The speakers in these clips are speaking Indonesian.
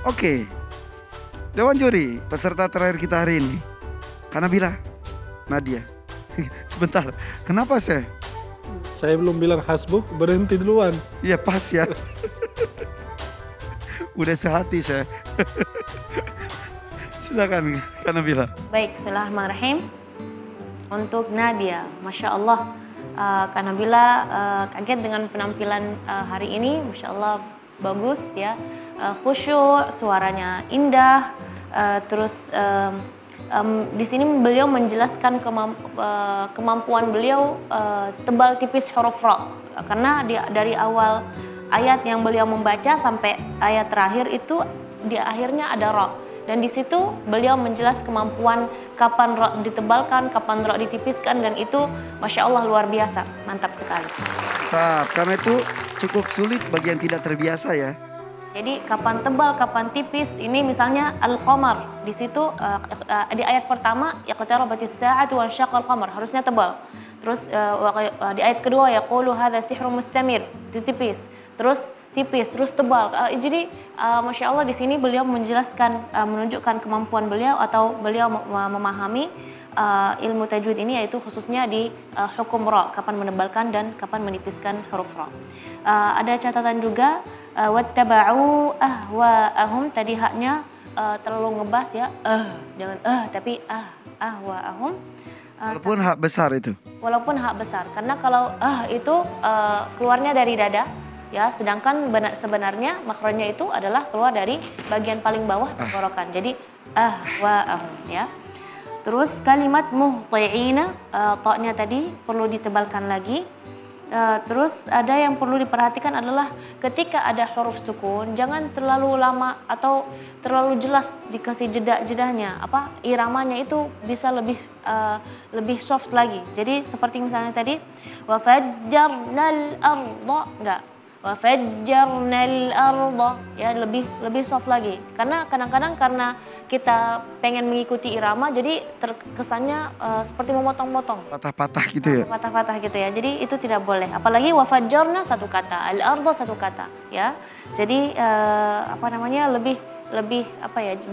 Oke, Dewan Juri, peserta terakhir kita hari ini, Kanabila, Nadia. Sebentar, kenapa saya? Saya belum bilang hasbuk, berhenti duluan. Iya pas ya. Udah sehati saya. Silakan Kanabila. Baik, bismillahirrahmanirrahim. Untuk Nadia, Masya Allah, Kanabila kaget dengan penampilan hari ini. Masya Allah, bagus ya. Khusyuk, suaranya indah. Terus di sini beliau menjelaskan kemampuan beliau tebal tipis huruf ra. Karena dari awal ayat yang beliau membaca sampai ayat terakhir itu di akhirnya ada ra. Dan di situ beliau menjelas kemampuan kapan ra ditebalkan, kapan ra ditipiskan, dan itu Masya Allah luar biasa, mantap sekali. Karena itu cukup sulit bagi yang tidak terbiasa ya. Jadi kapan tebal, kapan tipis, ini misalnya Al-Qamar, di situ di ayat pertama iqtarabatis sa'atu wa syaqqal qamar, harusnya tebal. Terus di ayat kedua yaqulu hadza sihrun mustamir, itu tipis. Terus tipis, terus tebal. Jadi Masya Allah di sini beliau menjelaskan, menunjukkan kemampuan beliau atau beliau memahami ilmu tajwid ini, yaitu khususnya di hukum ra, kapan menebalkan dan kapan menipiskan huruf ra. Ada catatan juga wattaba'u ahwa'ahum, tadi haknya terlalu ngebas ya, jangan tapi ahwa'ahum. Walaupun hak besar itu. Walaupun hak besar, karena kalau itu keluarnya dari dada ya, sedangkan sebenarnya makhrajnya itu adalah keluar dari bagian paling bawah tenggorokan. Jadi ahwa'ahum ya. Terus kalimat muhti'ina, ta-nya tadi perlu ditebalkan lagi. Terus ada yang perlu diperhatikan adalah ketika ada huruf sukun, jangan terlalu lama atau terlalu jelas dikasih jeda-jedahnya. Iramanya itu bisa lebih soft lagi. Jadi seperti misalnya tadi wa fajjarnal arda, enggak, wa fajjarnal arda, ya lebih soft lagi. Karena kadang-kadang karena kita pengen mengikuti irama, jadi terkesannya seperti memotong-motong. Patah-patah gitu ya? Patah-patah gitu ya, jadi itu tidak boleh. Apalagi wa fajjarna satu kata, al-arda satu kata ya. Jadi lebih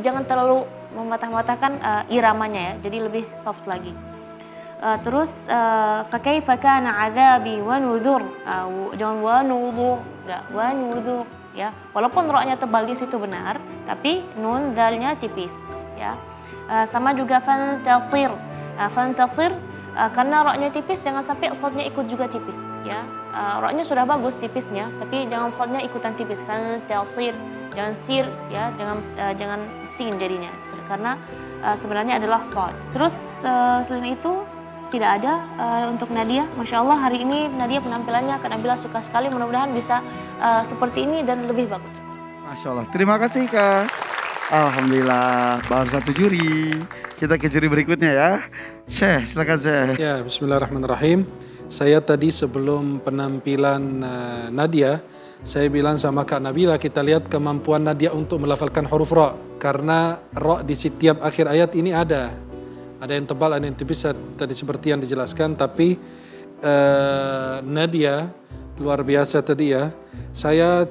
jangan terlalu mematah-matahkan iramanya ya, jadi lebih soft lagi. Terus fakaifa kana adzabi wa nudhur, jangan wa nudhur, enggak wa nudhur ya. Walaupun ra-nya tebal di situ benar, tapi nun dalnya tipis ya. Sama juga fantasir. Fantasir karena ra-nya tipis, jangan sampai shadnya ikut juga tipis ya. Ra-nya sudah bagus tipisnya, tapi jangan shadnya ikutan tipis. Fantasir, jangan sir ya, jangan sin jadinya. Karena sebenarnya adalah shad. Terus selain itu tidak ada untuk Nadia. Masya Allah hari ini Nadia penampilannya Kanabila suka sekali, mudah-mudahan bisa seperti ini dan lebih bagus. Masya Allah, terima kasih Kak. Alhamdulillah, baru satu juri. Kita ke juri berikutnya ya. Syekh, silakan Syekh. Ya, bismillahirrahmanirrahim. Saya tadi sebelum penampilan Nadia, saya bilang sama Kak Nabila, kita lihat kemampuan Nadia untuk melafalkan huruf ra. Karena ra di setiap akhir ayat ini ada yang tebal, ada yang tipis tadi seperti yang dijelaskan. Tapi Nadia luar biasa tadi ya.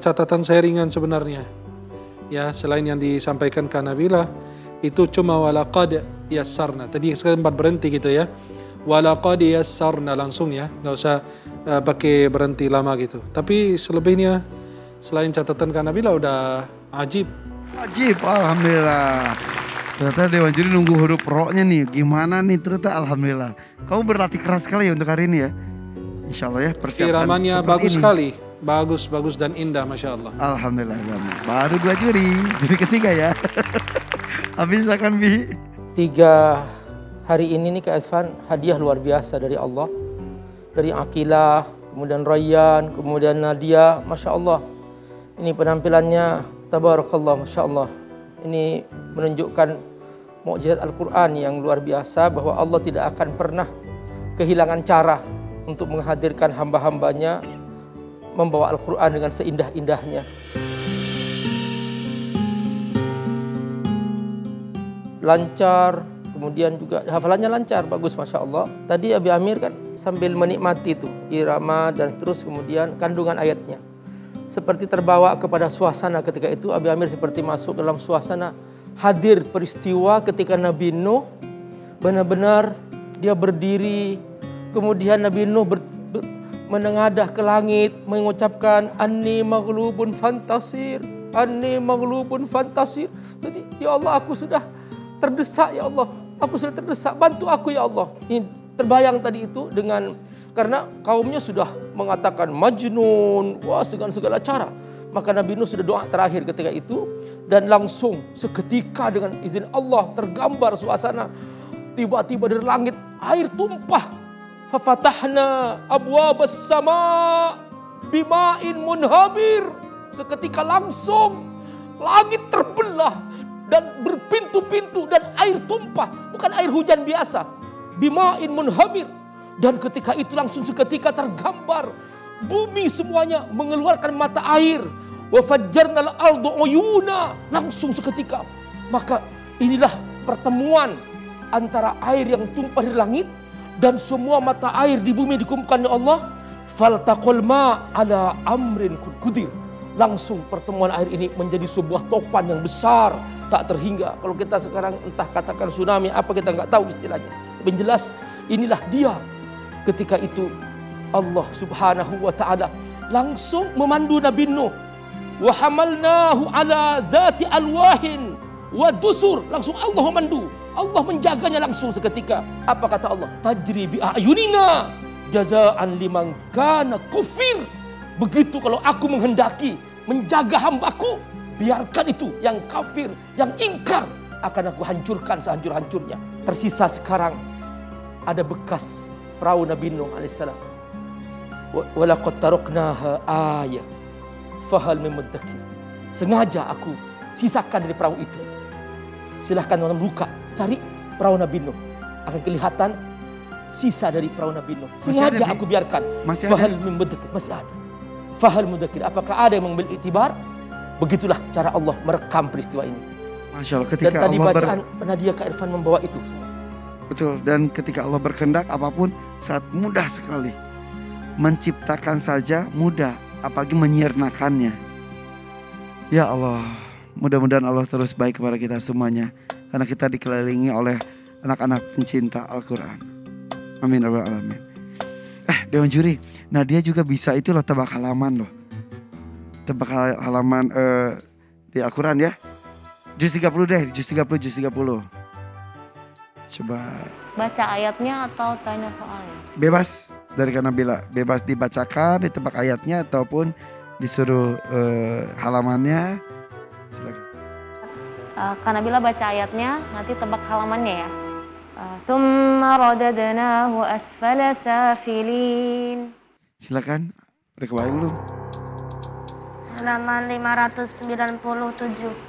Catatan saya ringan sebenarnya. Ya, selain yang disampaikan Kak Nabila, itu cuma walaqad yassarna. Tadi sempat berhenti gitu ya. Walaqad yassarna langsung ya, nggak usah pakai berhenti lama gitu. Tapi selebihnya selain catatan Kak Nabila udah ajib. Ajib, alhamdulillah. Ternyata Dewan Juri nunggu huruf ro-nya nih. Gimana nih ternyata, alhamdulillah. Kamu berlatih keras sekali ya untuk hari ini ya. Insya Allah ya, persiapkan Iramanya seperti bagus ini. sekali. Bagus dan indah, Masya Allah. Alhamdulillah. Baru 2 juri. Juri ketiga ya. Habis akan Bi. 3 hari ini nih Kak Azfan, hadiah luar biasa dari Allah. Dari Aqilah, kemudian Rayyan, kemudian Nadia. Masya Allah. Ini penampilannya, tabarakallah, Masya Allah. Ini menunjukkan mukjizat Al-Quran yang luar biasa, bahwa Allah tidak akan pernah kehilangan cara untuk menghadirkan hamba-hambanya membawa Al-Quran dengan seindah-indahnya. Lancar, kemudian juga hafalannya lancar, bagus Masya Allah. Tadi Abi Amir kan sambil menikmati itu irama dan terus kemudian kandungan ayatnya. seperti terbawa kepada suasana ketika itu. Abi Amir seperti masuk dalam suasana hadir peristiwa ketika Nabi Nuh benar-benar dia berdiri. Kemudian Nabi Nuh menengadah ke langit mengucapkan anni maghlubun fantasir, anni maghlubun fantasir. Jadi ya Allah, aku sudah terdesak ya Allah, aku sudah terdesak, bantu aku ya Allah. Ini terbayang tadi itu dengan karena kaumnya sudah mengatakan majnun, wah segala cara. Maka Nabi Nuh sudah doa terakhir ketika itu dan langsung seketika dengan izin Allah tergambar suasana. Tiba-tiba dari langit air tumpah. Fafatahna abwabas sama bima'in munhamir. Seketika langsung langit terbelah dan berpintu-pintu dan air tumpah. Bukan air hujan biasa. Bima'in munhamir. Dan ketika itu langsung seketika tergambar bumi semuanya mengeluarkan mata air. Wa fajjarnal ardu uyuna. Langsung seketika. Maka inilah pertemuan antara air yang tumpah dari langit dan semua mata air di bumi dikumpulkan oleh Allah. Faltaqal ma ala amrin qudir. Langsung pertemuan air ini menjadi sebuah topan yang besar tak terhingga. Kalau kita sekarang entah katakan tsunami apa kita nggak tahu istilahnya. Yang jelas inilah dia. Ketika itu Allah Subhanahu wa taala langsung memandu Nabi Nuh. Wa hamalnahu ala dzati alwahin wa dusur. Langsung Allah memandu. Allah menjaganya langsung seketika. Apa kata Allah? Tajri bi ayunina jazaan liman kana kufir. Begitu kalau aku menghendaki menjaga hambaku, biarkan itu yang kafir, yang ingkar akan aku hancurkan sehancur-hancurnya. Tersisa sekarang ada bekas perahu Nabi Nuh alaihissalam. Walaqad taraknaha ayah fahal min muddakir. Sengaja aku sisakan dari perahu itu. Silahkan orang buka, cari perahu Nabi Nuh. Akan kelihatan sisa dari perahu Nabi Nuh. Sengaja aku biarkan. Fahal min muddakir, masih ada. Fahal muddakir, apakah ada yang mengambil iktibar? Begitulah cara Allah merekam peristiwa ini. Masya Allah, ketika dan tadi Allah bacaan Nadia Kak Irfan membawa itu. Betul, dan ketika Allah berkehendak apapun sangat mudah sekali. Menciptakan saja mudah, apalagi menyirnakannya. Ya Allah, mudah-mudahan Allah terus baik kepada kita semuanya. Karena kita dikelilingi oleh anak-anak pencinta Al-Quran. Amin ya rabbal alamin. Dewan Juri, Nadia juga bisa itu loh tebak halaman loh. Tebak halaman di Al-Quran ya. Juz 30 deh, juz 30. Coba. Baca ayatnya atau tanya soalnya? Bebas dari Kak Nabila. Bebas dibacakan, ditebak ayatnya ataupun disuruh halamannya. Silakan. Kak Nabila baca ayatnya, nanti tebak halamannya ya. Tsumma radadnahu asfala safilin. Silakan. Udah kebayang belum? Halaman 597.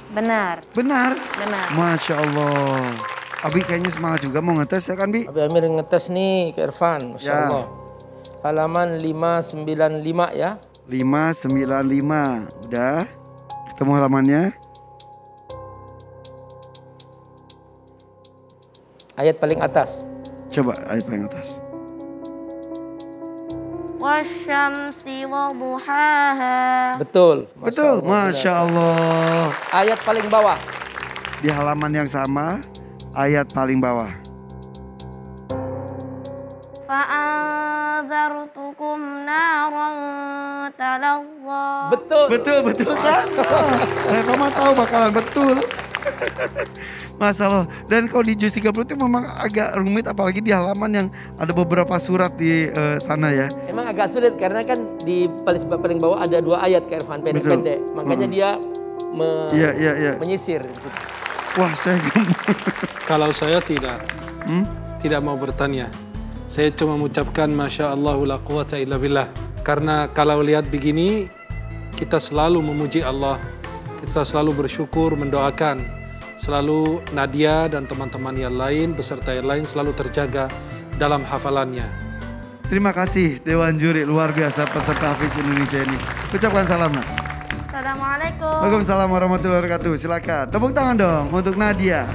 Benar. Benar. Benar. Masya Allah. Abi kayaknya semangat juga mau ngetes ya kan Bi? Abi Amir ngetes nih ke Irfan, Masya Ya. Allah. Halaman 595 ya. 595. Udah? Ketemu halamannya? Ayat paling atas. Coba ayat paling atas. Wasyamsi waduhaha. Betul. Betul, Allah. Masya Allah. Ayat paling bawah. Di halaman yang sama, ayat paling bawah. Fa'anzartukum naran talazza. Betul. Betul kan? Kamu tahu bakalan betul. Masya Allah. Dan kalau di juz 30 itu memang agak rumit, apalagi di halaman yang ada beberapa surat di sana ya. Emang agak sulit karena kan di paling bawah ada 2 ayat ke Irfan pendek-pendek. Makanya dia Iya. menyisir. Wah, saya Kalau saya tidak mau bertanya. Saya cuma mengucapkan Masya Allah la quwata illa billah. Karena kalau lihat begini, kita selalu memuji Allah. Kita selalu bersyukur, mendoakan. Selalu Nadia dan teman-teman yang lain, beserta yang lain selalu terjaga dalam hafalannya. Terima kasih Dewan Juri, luar biasa peserta Hafiz Indonesia ini. Ucapkan salam nak. Assalamualaikum. Waalaikumsalam warahmatullahi wabarakatuh. Silakan tepuk tangan dong untuk Nadia.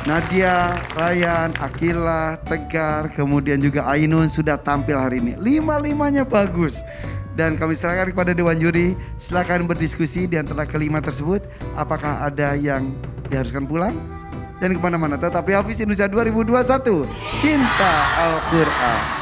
Nadia, Ryan, Akila, Tegar, kemudian juga Ainun sudah tampil hari ini. 5-5-nya bagus. Dan kami serahkan kepada Dewan Juri. Silakan berdiskusi di antara kelima tersebut. Apakah ada yang diharuskan pulang? Dan kemana-mana tetap di Hafiz Indonesia 2021. Cinta Al-Quran.